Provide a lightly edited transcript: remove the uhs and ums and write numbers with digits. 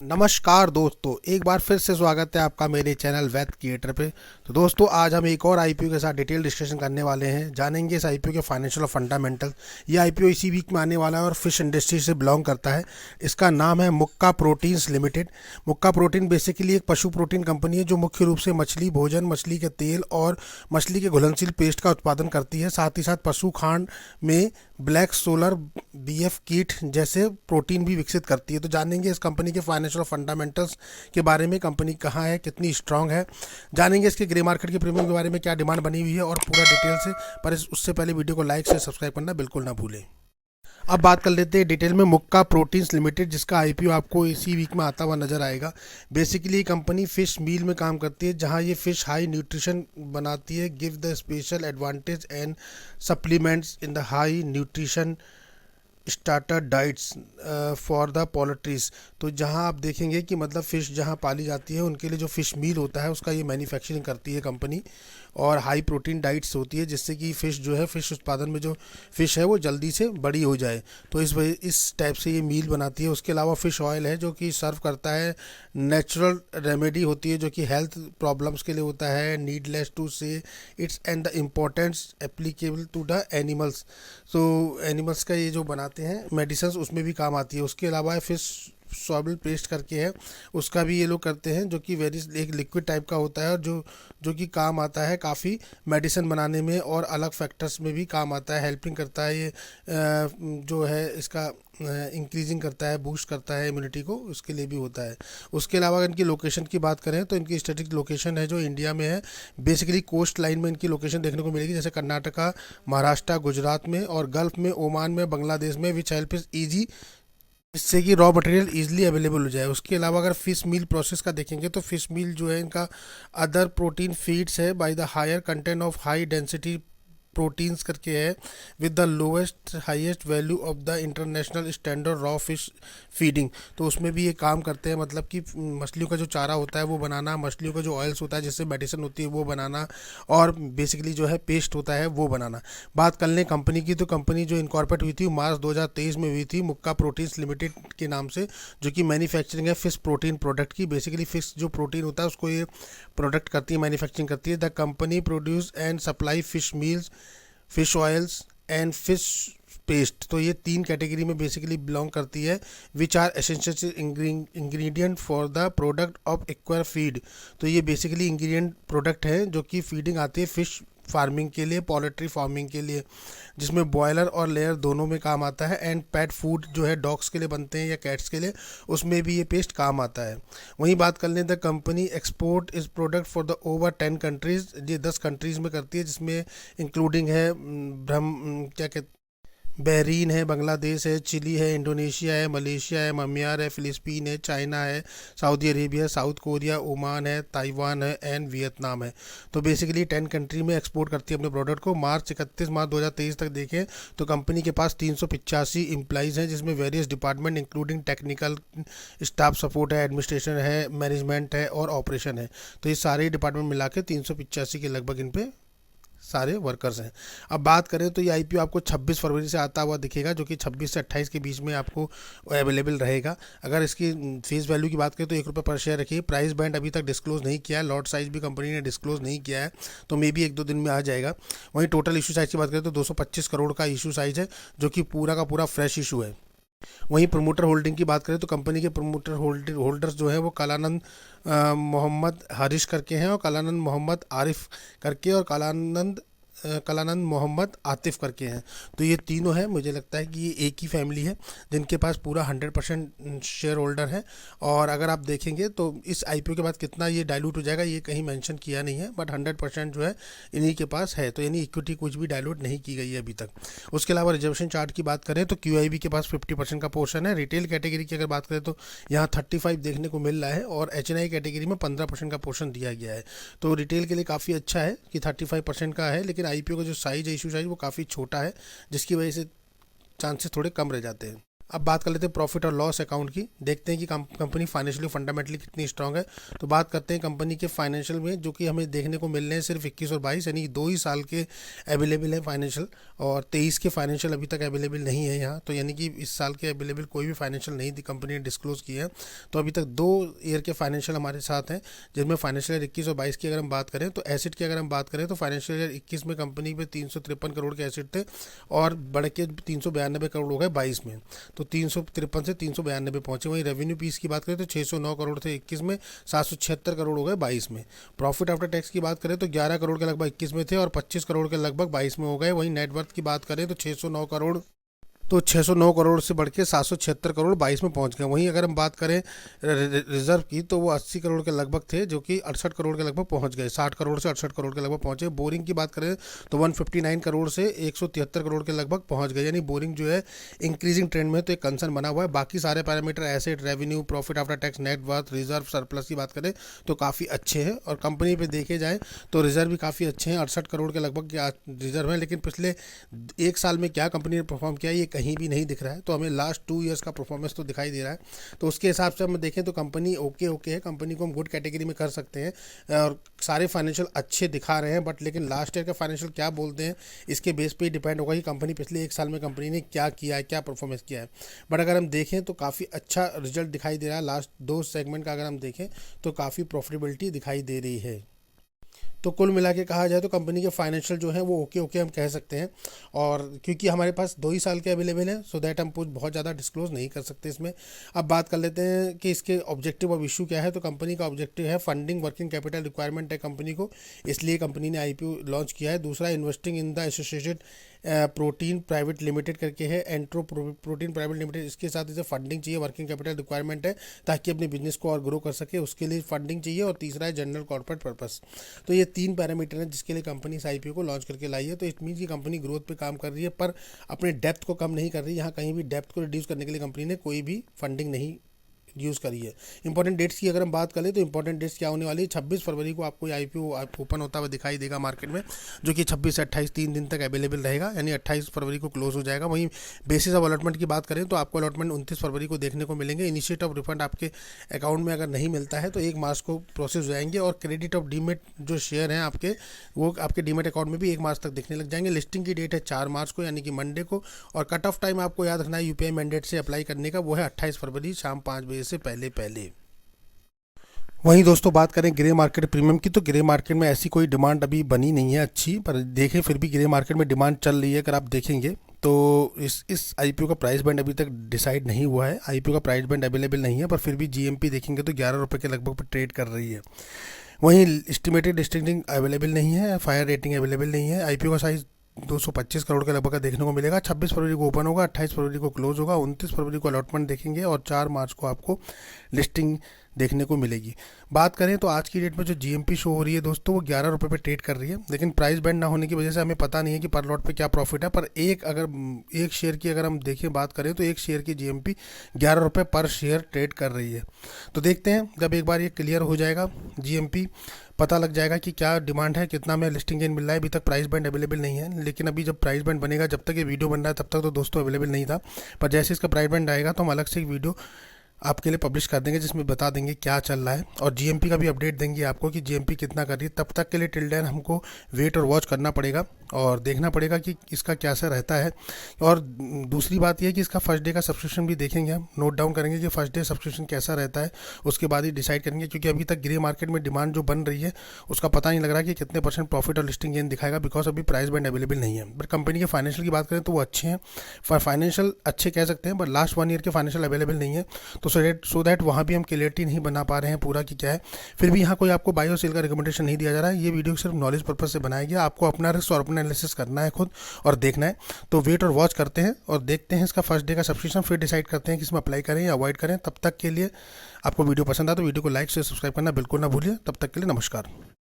नमस्कार दोस्तों, एक बार फिर से स्वागत है आपका मेरे चैनल वैद क्रिएटर पे। तो दोस्तों, आज हम एक और आईपीओ के साथ डिटेल डिस्कशन करने वाले हैं। जानेंगे इस आईपीओ के फाइनेंशियल और फंडामेंटल। ये आईपीओ इसी वीक में आने वाला है और फिश इंडस्ट्री से बिलोंग करता है। इसका नाम है मुक्का प्रोटीन्स लिमिटेड। मुक्का प्रोटीन बेसिकली एक पशु प्रोटीन कंपनी है जो मुख्य रूप से मछली भोजन, मछली के तेल और मछली के घुलनशील पेस्ट का उत्पादन करती है। साथ ही साथ पशु खांड में ब्लैक सोलर बीएफ कीट जैसे प्रोटीन भी विकसित करती है। तो जानेंगे इस कंपनी के फाइनेंशियल फंडामेंटल्स के बारे में, कंपनी कहाँ है, कितनी स्ट्रांग है। जानेंगे इसके ग्रे मार्केट के प्रीमियम के बारे में, क्या डिमांड बनी हुई है और पूरा डिटेल से। पर उससे पहले वीडियो को लाइक से सब्सक्राइब करना बिल्कुल ना भूलें। अब बात कर लेते हैं डिटेल में मुक्का प्रोटीन्स लिमिटेड, जिसका आईपीओ आपको इसी वीक में आता हुआ नजर आएगा। बेसिकली ये कंपनी फिश मील में काम करती है, जहां ये फिश हाई न्यूट्रिशन बनाती है, give the special advantage and supplements in the high nutrition starter diets for the poultries. तो जहां आप देखेंगे कि मतलब फ़िश जहां पाली जाती है उनके लिए जो फ़िश मील होता है उसका ये मैन्युफैक्चरिंग करती है कंपनी। और हाई प्रोटीन डाइट्स होती है जिससे कि फ़िश जो है, फ़िश उत्पादन में जो फ़िश है वो जल्दी से बड़ी हो जाए। तो इस टाइप से ये मील बनाती है। उसके अलावा फ़िश ऑयल है जो कि सर्व करता है नेचुरल रेमेडी होती है जो कि हेल्थ प्रॉब्लम्स के लिए होता है। Needless to say its and the importance applicable to the animals. तो एनिमल्स का ये जो बनाते हैं मेडिसिन, उसमें भी काम आती है। उसके अलावा फिश सॉल्बल पेस्ट करके है, उसका भी ये लोग करते हैं जो कि वेरी एक लिक्विड टाइप का होता है और जो जो कि काम आता है काफ़ी मेडिसिन बनाने में और अलग फैक्टर्स में भी काम आता है, हेल्पिंग करता है ये जो है इसका इंक्रीजिंग करता है, बूस्ट करता है इम्यूनिटी को, उसके लिए भी होता है। उसके अलावा इनकी लोकेशन की बात करें तो इनकी स्टैटिक लोकेशन है जो इंडिया में है। बेसिकली कोस्ट लाइन में इनकी लोकेशन देखने को मिलेगी, जैसे कर्नाटका, महाराष्ट्र, गुजरात में, और गल्फ में, ओमान में, बांग्लादेश में, विच हेल्प इज ईजी, जिससे कि रॉ मटेरियल इजीली अवेलेबल हो जाए। उसके अलावा अगर फिश मील प्रोसेस का देखेंगे तो फिश मील जो है इनका अदर प्रोटीन फीड्स है by the higher content of high density proteins करके है, with the lowest highest value of the international standard raw fish feeding. तो उसमें भी ये काम करते हैं, मतलब कि मछलियों का जो चारा होता है वो बनाना, मछलियों का जो ऑयल्स होता है जिससे मेडिसिन होती है वो बनाना, और बेसिकली जो है पेस्ट होता है वो बनाना। बात कर लें कंपनी की, तो कंपनी जो इनकॉर्पोरेट हुई थी मार्च 2023 में हुई थी, मुक्का प्रोटीन्स लिमिटेड के नाम से, जो कि मैन्युफैक्चरिंग है फिश प्रोटीन प्रोडक्ट की। बेसिकली फिश जो प्रोटीन होता है उसको ये प्रोडक्ट करती है, मैन्युफैक्चरिंग करती है। The company produce and supply fish meals, fish oils and fish paste. तो ये तीन कैटेगरी में बेसिकली बिलोंग करती है, which are essential ingredient for the product of acquire feed. तो ये बेसिकली इंग्रेडिएंट प्रोडक्ट है जो कि फीडिंग आती है फिश फार्मिंग के लिए, पोल्ट्री फार्मिंग के लिए, जिसमें बॉयलर और लेयर दोनों में काम आता है। एंड पेट फूड जो है डॉग्स के लिए बनते हैं या कैट्स के लिए, उसमें भी ये पेस्ट काम आता है। वहीं बात कर लें, द कंपनी एक्सपोर्ट इस product for the over 10 countries. ये 10 कंट्रीज में करती है, जिसमें इंक्लूडिंग है क्या कहते, बहरीन है, बांग्लादेश है, चिली है, इंडोनेशिया है, मलेशिया है, म्यांमार है, फिलिस्पीन है, चाइना है, Saudi Arabia, south Korea, Oman है, ताइवान है एंड वियतनाम है। तो बेसिकली 10 कंट्री में एक्सपोर्ट करती है अपने प्रोडक्ट को। 31 मार्च 2023 तक देखें तो कंपनी के पास 385 एम्प्लॉइज़ हैं, जिसमें various department including technical staff, support है, एडमिनिस्ट्रेशन है, मैनेजमेंट है और ऑपरेशन है। तो ये सारे डिपार्टमेंट मिला के 385 के लगभग इन पे सारे वर्कर्स हैं। अब बात करें तो ये आईपीओ आपको 26 फरवरी से आता हुआ दिखेगा, जो कि 26 से 28 के बीच में आपको अवेलेबल रहेगा। अगर इसकी फेस वैल्यू की बात करें तो ₹1 पर शेयर रखिए। प्राइस बैंड अभी तक डिस्क्लोज नहीं किया है, लॉट साइज भी कंपनी ने डिस्क्लोज नहीं किया है, तो मे बी 1-2 दिन में आ जाएगा। वहीं टोटल इशू साइज की बात करें तो 225 करोड़ का इशू साइज है, जो कि पूरा का पूरा फ्रेश इशू है। वहीं प्रमोटर होल्डिंग की बात करें तो कंपनी के प्रमोटर होल्डर्स जो है वो कलानंद मोहम्मद हारिश करके हैं, और कलानंद मोहम्मद आरिफ करके, और कलानंद मोहम्मद आतिफ करके हैं। तो ये तीनों हैं, मुझे लगता है कि ये एक ही फैमिली है जिनके पास पूरा 100% शेयर होल्डर है। और अगर आप देखेंगे तो इस आईपीओ के बाद कितना ये डाइल्यूट हो जाएगा ये कहीं मेंशन किया नहीं है, बट 100% जो है इन्हीं के पास है। तो यानी इक्विटी कुछ भी डाइल्यूट नहीं की गई है अभी तक। उसके अलावा रिजर्वेशन चार्ट की बात करें तो क्यूआईबी के पास 50% का पोर्शन है। रिटेल कैटेगरी की अगर बात करें तो यहाँ 35 देखने को मिल रहा है, और एचएनआई कैटेगरी में 15% का पोर्शन दिया गया है। तो रिटेल के लिए काफ़ी अच्छा है कि 35% का है, लेकिन आईपीओ का जो साइज है, इशू साइज, वो काफ़ी छोटा है, जिसकी वजह से चांसेस थोड़े कम रह जाते हैं। अब बात कर लेते हैं प्रॉफिट और लॉस अकाउंट की। देखते हैं कि कंपनी फाइनेंशियली फंडामेंटली कितनी स्ट्रांग है। तो बात करते हैं कंपनी के फाइनेंशियल में, जो कि हमें देखने को मिल रहे हैं सिर्फ 21 और 22, यानी 2 ही साल के अवेलेबल है फाइनेंशियल, और 23 के फाइनेंशियल अभी तक अवेलेबल नहीं है यहाँ। तो यानी कि इस साल के अवेलेबल कोई भी फाइनेंशियल नहीं कंपनी ने डिस्क्लोज किया है। तो अभी तक 2 ईयर के फाइनेंशियल हमारे साथ हैं, जिनमें फाइनेंशियल ईयर 21 और 22 की अगर हम बात करें, तो एसेट की अगर हम बात करें तो फाइनेंशियल ईयर 21 में कंपनी पे 353 करोड़ के एसेट थे और बढ़ के 392 करोड़ हो गए 22 में। तो 353 से 392 पहुंचे। वहीं रेवेन्यू पीस की बात करें तो 609 करोड़ थे 21 में, 776 करोड़ हो गए 22 में। प्रॉफिट आफ्टर टैक्स की बात करें तो 11 करोड़ के लगभग 21 में थे और 25 करोड़ के लगभग 22 में हो गए। वहीं नेटवर्थ की बात करें तो 609 करोड़ से बढ़ के 776 करोड़ 22 में पहुंच गए। वहीं अगर हम बात करें रिजर्व की, तो वो 80 करोड़ के लगभग थे, जो कि 68 करोड़ के लगभग पहुंच गए, 60 करोड़ से 68 करोड़ के लगभग पहुंचे। बोरिंग की बात करें तो 159 करोड़ से 173 करोड़ के लगभग पहुंच गए, यानी बोरिंग जो है इंक्रीजिंग ट्रेंड में, तो एक कंसर्न बना हुआ है। बाकी सारे parameter asset, revenue, profit after tax, net worth, reserve, surplus की बात करें तो काफ़ी अच्छे हैं। और कंपनी पे देखे जाए तो रिजर्व भी काफ़ी अच्छे हैं, 68 करोड़ के लगभग रिजर्व है। लेकिन पिछले 1 साल में क्या कंपनी ने परफॉर्म किया ये कहीं भी नहीं दिख रहा है। तो हमें लास्ट 2 ईयर्स का परफॉर्मेंस तो दिखाई दे रहा है। तो उसके हिसाब से हम देखें तो कंपनी ओके है, कंपनी को हम गुड कैटेगरी में कर सकते हैं और सारे फाइनेंशियल अच्छे दिखा रहे हैं। बट लेकिन लास्ट ईयर का फाइनेंशियल क्या बोलते हैं, इसके बेस पे डिपेंड होगा कि कंपनी पिछले 1 साल में कंपनी ने क्या किया है, क्या परफॉर्मेंस किया है। बट अगर हम देखें तो काफ़ी अच्छा रिजल्ट दिखाई दे रहा है। लास्ट 2 सेगमेंट का अगर हम देखें तो काफ़ी प्रॉफिटेबिलिटी दिखाई दे रही है। तो कुल मिला के कहा जाए तो कंपनी के फाइनेंशियल जो है वो ओके हम कह सकते हैं। और क्योंकि हमारे पास 2 ही साल के अवेलेबल है, सो दैट हम कुछ बहुत ज़्यादा डिस्क्लोज नहीं कर सकते इसमें। अब बात कर लेते हैं कि इसके ऑब्जेक्टिव और इशू क्या है। तो कंपनी का ऑब्जेक्टिव है फंडिंग वर्किंग कैपिटल रिक्वायरमेंट है कंपनी को, इसलिए कंपनी ने आईपीओ लॉन्च किया है। दूसरा, investing in the associated protein private limited करके है, एंट्रो प्रोटीन प्राइवेट लिमिटेड। इसके साथ इसे फंडिंग चाहिए, वर्किंग कैपिटल रिक्वायरमेंट है ताकि अपने बिजनेस को और ग्रो कर सके, उसके लिए फंडिंग चाहिए। और तीसरा है जनरल कॉर्पोरेट पर्पस। तो ये 3 पैरामीटर हैं जिसके लिए कंपनी इस आईपीओ को लॉन्च करके लाई है। तो इट मीन्स की कंपनी ग्रोथ पे काम कर रही है, पर अपने डेप्थ को कम नहीं कर रही। यहाँ कहीं भी डेप्थ को रिड्यूस करने के लिए कंपनी ने कोई भी फंडिंग नहीं यूज़ करी है। इंपॉर्टेंट डेट्स की अगर हम बात करें तो इंपॉर्टेंट डेट्स क्या होने वाली है, 26 फरवरी को आपको आईपीओ ओपन होता हुआ दिखाई देगा मार्केट में, जो कि 26 से 28 3 दिन तक अवेलेबल रहेगा, यानी 28 फरवरी को क्लोज हो जाएगा। वहीं बेसिस ऑफ अलॉटमेंट की बात करें तो आपको अलॉटमेंट 29 फरवरी को देखने को मिलेंगे। इनिशिएट ऑफ रिफंड आपके अकाउंट में अगर नहीं मिलता है तो 1 मार्च को प्रोसेस हो जाएंगे। और क्रेडिट ऑफ डीमेट जो शेयर हैं आपके, वो आपके डीमेट अकाउंट में भी 1 मार्च तक दिखने लग जाएंगे। लिस्टिंग की डेट है 4 मार्च को, यानी कि मंडे को। और कट ऑफ टाइम आपको याद रखना है यूपीआई मैंडेट से अप्लाई करने का, वो है 28 फरवरी शाम 5 बजे से पहले। वहीं दोस्तों बात करें ग्रे मार्केट प्रीमियम की, तो ग्रे मार्केट में ऐसी कोई डिमांड अभी बनी नहीं है अच्छी, पर देखें फिर भी ग्रे मार्केट में डिमांड चल रही है। अगर आप देखेंगे तो इस आईपीओ का प्राइस बैंड अभी तक डिसाइड नहीं हुआ है, आईपीओ का प्राइस बैंड अवेलेबल नहीं है, पर फिर भी जीएमपी देखेंगे तो 11 रुपये के लगभग पर ट्रेड कर रही है। वहीं एस्टिमेटेड लिस्टिंग अवेलेबल नहीं है, फायर रेटिंग अवेलेबल नहीं है। आईपीओ का साइज़ 225 करोड़ के लगभग का देखने को मिलेगा। 26 फरवरी को ओपन होगा, 28 फरवरी को क्लोज होगा, 29 फरवरी को अलॉटमेंट देखेंगे और 4 मार्च को आपको लिस्टिंग देखने को मिलेगी। बात करें तो आज की डेट में जो जीएमपी शो हो रही है दोस्तों, वो 11 रुपये पे ट्रेड कर रही है। लेकिन प्राइस बैंड ना होने की वजह से हमें पता नहीं है कि पर लॉट पे क्या प्रॉफिट है। पर एक शेयर की अगर हम देखें बात करें तो एक शेयर की जीएमपी 11 रुपये पर शेयर ट्रेड कर रही है। तो देखते हैं, जब एक बार ये क्लियर हो जाएगा जीएमपी, पता लग जाएगा कि क्या डिमांड है, कितना में लिस्टिंग गेन मिल रहा है। अभी तक प्राइस बैंड अवेलेबल नहीं है, लेकिन अभी जब प्राइस बैंड बनेगा, जब तक ये वीडियो बन रहा है तब तक तो दोस्तों अवेलेबल नहीं था। पर जैसे इसका प्राइस बैंड आएगा तो हम अलग से एक वीडियो आपके लिए पब्लिश कर देंगे जिसमें बता देंगे क्या चल रहा है, और जीएमपी का भी अपडेट देंगे आपको कि जीएमपी कितना कर रही है। तब तक के लिए टिल देन हमको वेट और वॉच करना पड़ेगा और देखना पड़ेगा कि इसका कैसा रहता है। और दूसरी बात यह है कि इसका फर्स्ट डे का सब्सक्रिप्शन भी देखेंगे, हम नोट डाउन करेंगे कि फर्स्ट डे सब्सक्रिप्शन कैसा रहता है, उसके बाद ही डिसाइड करेंगे। क्योंकि अभी तक ग्रे मार्केट में डिमांड जो बन रही है उसका पता नहीं लग रहा कि कितने % प्रॉफिट और लिस्टिंग गेन दिखाएगा, बिकॉज अभी प्राइस बैंड अवेलेबल नहीं है। बट कंपनी के फाइनेंशियल की बात करें तो वो अच्छे हैं, फाइनेंशियल अच्छे कह सकते हैं, बट लास्ट 1 ईयर के फाइनेंशियल अवेलेबल नहीं है। तो सो दैट वहाँ भी हम क्लियरिटी नहीं बना पा रहे हैं पूरा कि क्या है। फिर भी यहाँ कोई आपको बाय और सेल का रिकमेंडेशन नहीं दिया जा रहा है। ये वीडियो सिर्फ नॉलेज पर्पज से बनाया गया, आपको अपना रिस्क और अपना एनालिसिस करना है खुद और देखना है। तो वेट और वॉच करते हैं और देखते हैं इसका फर्स्ट डे का सब्सक्रिप्शन, फिर डिसाइड करते हैं कि इसमें अप्लाई करें या अवॉइड करें। तब तक के लिए आपको वीडियो पसंद आए तो वीडियो को लाइक शेयर सब्सक्राइब करना बिल्कुल ना भूलिए। तब तक के लिए नमस्कार।